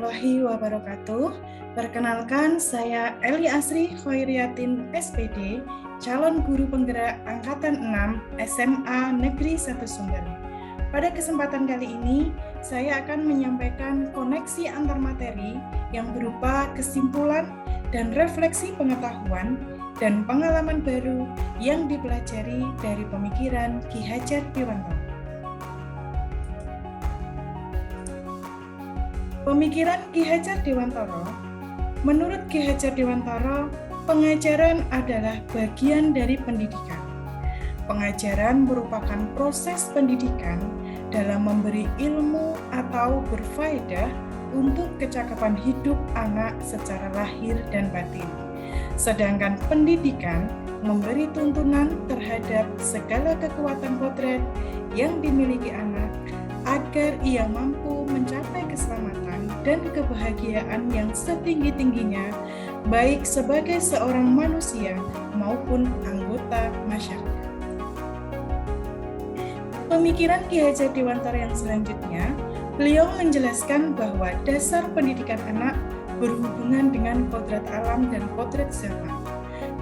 warahmatullahi wabarakatuh. Perkenalkan, saya Eli Asri Khairiatin SPD, calon guru penggerak Angkatan 6 SMA Negeri 1 Sumber. Pada kesempatan kali ini, saya akan menyampaikan koneksi antar materi yang berupa kesimpulan dan refleksi pengetahuan dan pengalaman baru yang dipelajari dari pemikiran Ki Hajar Dewantara. Pemikiran Ki Hajar Dewantara. Menurut Ki Hajar Dewantara, pengajaran adalah bagian dari pendidikan. Pengajaran merupakan proses pendidikan dalam memberi ilmu atau berfaedah untuk kecakapan hidup anak secara lahir dan batin. Sedangkan pendidikan memberi tuntunan terhadap segala kekuatan kodrat yang dimiliki anak agar ia mampu mencapai keselamatan dan kebahagiaan yang setinggi-tingginya, baik sebagai seorang manusia maupun anggota masyarakat. Pemikiran Ki Hajar Dewantara yang selanjutnya, beliau menjelaskan bahwa dasar pendidikan anak berhubungan dengan kodrat alam dan kodrat zaman.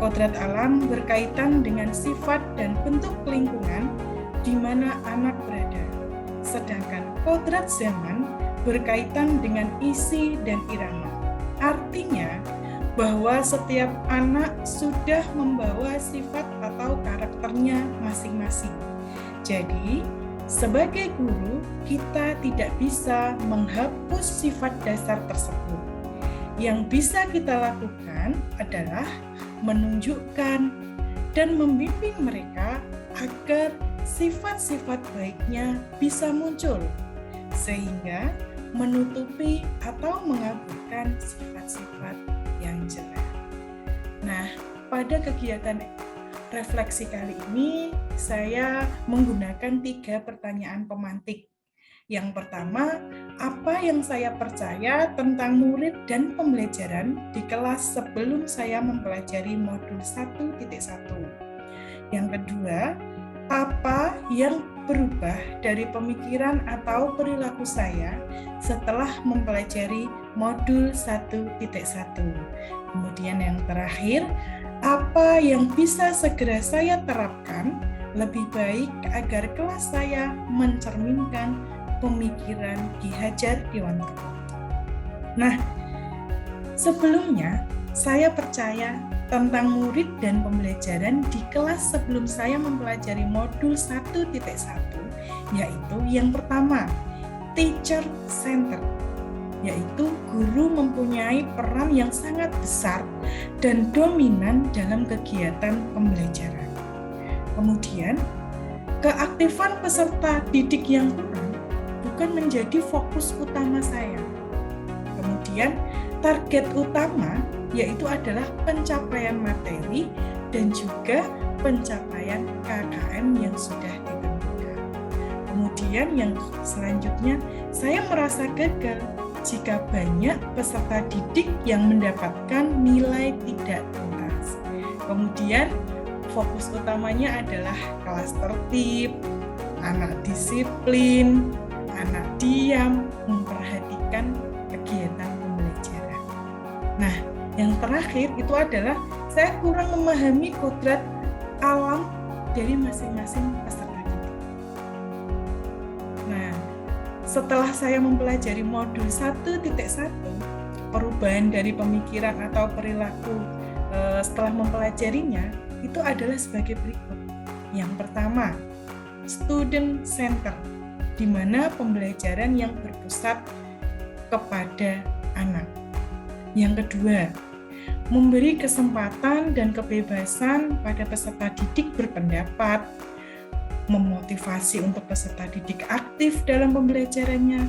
Kodrat alam berkaitan dengan sifat dan bentuk lingkungan di mana anak berada. Sedangkan kodrat zaman berkaitan dengan isi dan irama. Artinya bahwa setiap anak sudah membawa sifat atau karakternya masing-masing. Jadi, sebagai guru, kita tidak bisa menghapus sifat dasar tersebut. Yang bisa kita lakukan adalah menunjukkan dan membimbing mereka agar sifat-sifat baiknya bisa muncul, sehingga menutupi atau mengaburkan sifat-sifat yang jelek. Nah, pada kegiatan refleksi kali ini, saya menggunakan 3 pertanyaan pemantik. Yang pertama, apa yang saya percaya tentang murid dan pembelajaran di kelas sebelum saya mempelajari modul 1.1? Yang kedua, apa yang berubah dari pemikiran atau perilaku saya setelah mempelajari modul 1.1? Kemudian yang terakhir, apa yang bisa segera saya terapkan lebih baik agar kelas saya mencerminkan pemikiran Ki Hajar Dewantara. Nah, sebelumnya saya percaya tentang murid dan pembelajaran di kelas sebelum saya mempelajari modul 1.1, yaitu yang pertama, teacher center, yaitu guru mempunyai peran yang sangat besar dan dominan dalam kegiatan pembelajaran. Kemudian, keaktifan peserta didik yang kurang bukan menjadi fokus utama saya. Kemudian, target utama yaitu adalah pencapaian materi dan juga pencapaian KKM yang sudah ditentukan. Kemudian yang selanjutnya, saya merasa gagal jika banyak peserta didik yang mendapatkan nilai tidak tuntas. Kemudian fokus utamanya adalah kelas tertib, anak disiplin, anak diam, memperhatikan kegiatan pembelajaran. Nah, yang terakhir itu adalah saya kurang memahami kodrat alam dari masing-masing peserta didik. Nah, setelah saya mempelajari modul 1.1, perubahan dari pemikiran atau perilaku setelah mempelajarinya itu adalah sebagai berikut. Yang pertama, student center, di mana pembelajaran yang berpusat kepada anak. Yang kedua, memberi kesempatan dan kebebasan pada peserta didik berpendapat, memotivasi untuk peserta didik aktif dalam pembelajarannya,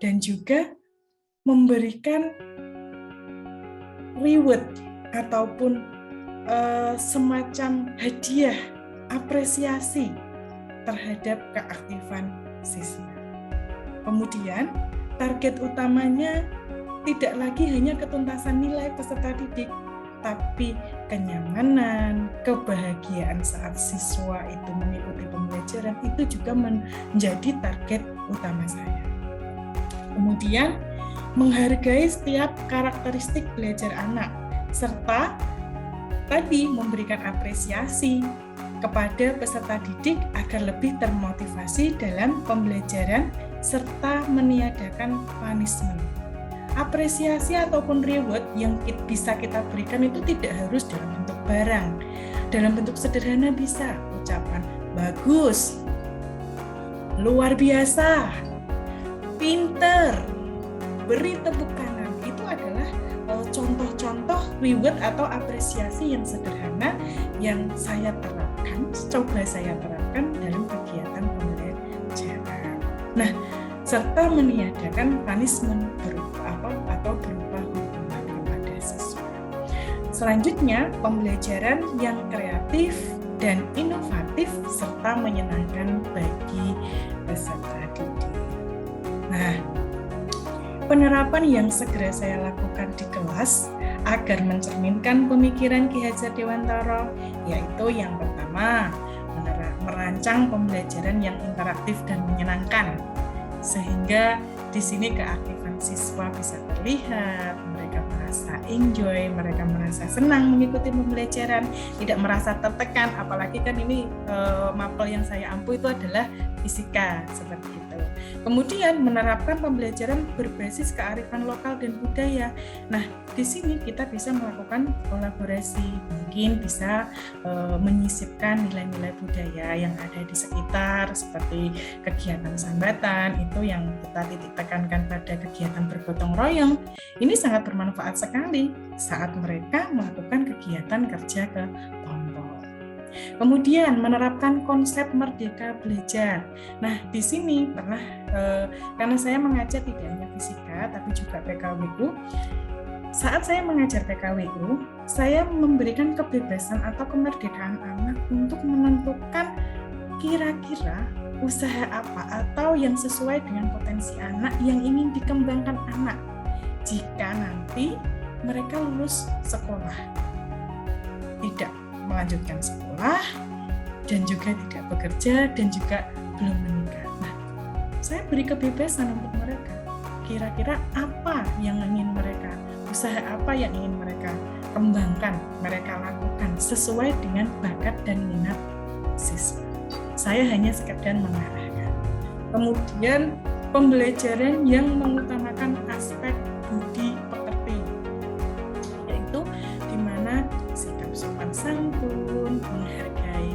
dan juga memberikan reward ataupun semacam hadiah, apresiasi terhadap keaktifan siswa. Kemudian, target utamanya tidak lagi hanya ketuntasan nilai peserta didik, tapi kenyamanan, kebahagiaan saat siswa itu mengikuti pembelajaran itu juga menjadi target utama saya. Kemudian menghargai setiap karakteristik belajar anak, serta tadi memberikan apresiasi kepada peserta didik agar lebih termotivasi dalam pembelajaran serta meniadakan punishment. Apresiasi ataupun reward yang bisa kita berikan itu tidak harus dalam bentuk barang. Dalam bentuk sederhana bisa ucapan bagus, luar biasa, pinter, beri tepuk tangan. Itu adalah contoh-contoh reward atau apresiasi yang sederhana yang saya terapkan, coba saya terapkan dalam kegiatan pembelajaran. Nah, serta meniadakan punishment berupa hukuman kepada siswa. Selanjutnya, pembelajaran yang kreatif dan inovatif serta menyenangkan bagi peserta didik. Nah, penerapan yang segera saya lakukan di kelas agar mencerminkan pemikiran Ki Hajar Dewantara, yaitu yang pertama, merancang pembelajaran yang interaktif dan menyenangkan, sehingga di sini keaktifan siswa bisa terlihat, mereka merasa enjoy, mereka merasa senang mengikuti pembelajaran, tidak merasa tertekan, apalagi kan ini mapel yang saya ampu itu adalah fisika, seperti itu. Kemudian menerapkan pembelajaran berbasis kearifan lokal dan budaya. Nah, di sini kita bisa melakukan kolaborasi, mungkin bisa menyisipkan nilai-nilai budaya yang ada di sekitar, seperti kegiatan sambatan, itu yang kita titik tekankan pada kegiatan bergotong royong. Ini sangat bermanfaat sekali saat mereka melakukan kegiatan kerja kelompok. Kemudian menerapkan konsep merdeka belajar. Nah, di sini karena saya mengajar tidak hanya fisika tapi juga PKWU. Saat saya mengajar PKWU, saya memberikan kebebasan atau kemerdekaan anak untuk menentukan kira-kira usaha apa atau yang sesuai dengan potensi anak yang ingin dikembangkan anak jika nanti mereka lulus sekolah, tidak melanjutkan sekolah, dan juga tidak bekerja, dan juga belum menikah. Nah, saya beri kebebasan untuk mereka. Kira-kira apa yang ingin mereka, usaha apa yang ingin mereka kembangkan, mereka lakukan sesuai dengan bakat dan minat siswa. Saya hanya sekedar mengarahkan. Kemudian pembelajaran yang mengutamakan aspek budi pekerti, yaitu di mana sikap sopan santun, menghargai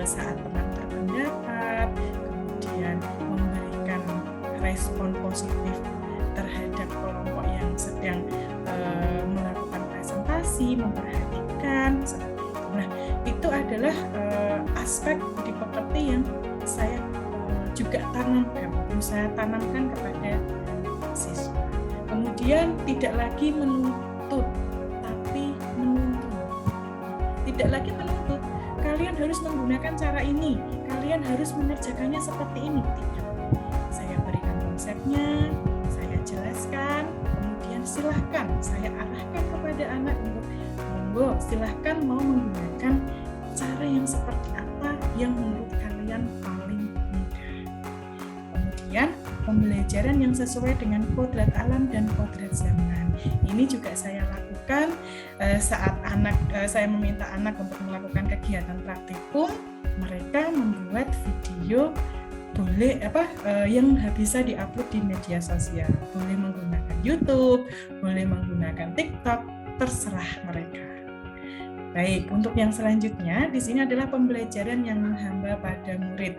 saat teman berpendapat, kemudian memberikan respon positif terhadap kelompok yang sedang melakukan presentasi, memperhatikan seperti itu. Nah, itu adalah aspek budi pekerti yang saya juga berusaha tanamkan kepada siswa. Kemudian tidak lagi menuntut, tapi menuntun. Tidak lagi menuntut, kalian harus menggunakan cara ini, kalian harus mengerjakannya seperti ini. Tidak. Saya berikan konsepnya, saya jelaskan, kemudian silahkan saya arahkan kepada anak untuk monggo, silahkan mau menggunakan cara yang seperti apa yang menurut kalian paling mudah. Kemudian pembelajaran yang sesuai dengan kodrat alam dan kodrat zaman. Ini juga saya lakukan saat saya meminta anak untuk melakukan kegiatan praktikum, mereka membuat video yang bisa diupload di media sosial. Boleh menggunakan YouTube, boleh menggunakan TikTok, terserah mereka. Baik, untuk yang selanjutnya di sini adalah pembelajaran yang menghamba pada murid.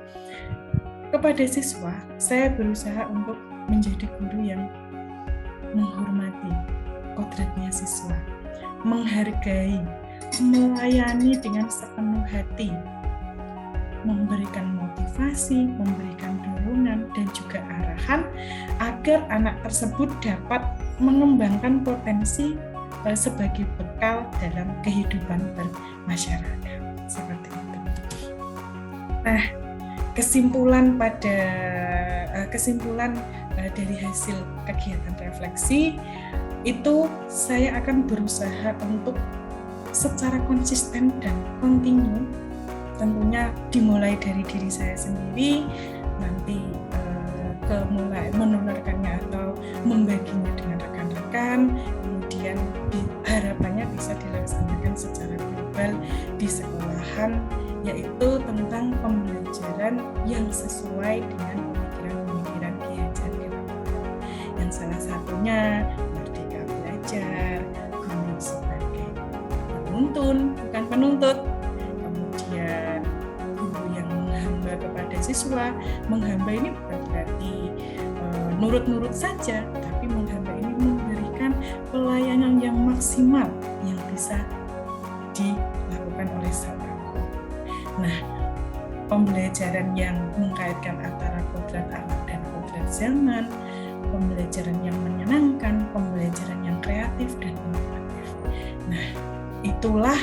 Kepada siswa, saya berusaha untuk menjadi guru yang menghormati kodratnya siswa, menghargai, melayani dengan sepenuh hati, memberikan motivasi, memberikan dorongan, dan juga arahan agar anak tersebut dapat mengembangkan potensi sebagai bekal dalam kehidupan bermasyarakat. Seperti itu. Nah, kesimpulan dari hasil kegiatan refleksi itu saya akan berusaha untuk secara konsisten dan kontinu, tentunya dimulai dari diri saya sendiri, nanti mulai menularkannya atau membaginya dengan belajar, guru sebagai penuntun, bukan penuntut, kemudian guru yang menghamba kepada siswa. Menghamba ini bukan berarti nurut-nurut saja, tapi menghamba ini memberikan pelayanan yang maksimal yang bisa dilakukan oleh sang guru. Nah, pembelajaran yang mengkaitkan antara kodrat anak dan kodrat zaman, pembelajaran yang menyenangkan, pembelajaran yang kreatif dan inovatif. Nah, itulah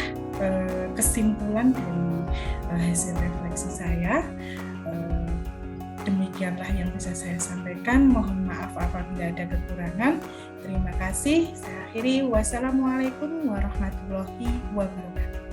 kesimpulan dari hasil refleksi saya. Demikianlah yang bisa saya sampaikan. Mohon maaf apabila ada kekurangan. Terima kasih. Saya akhiri. Wassalamualaikum warahmatullahi wabarakatuh.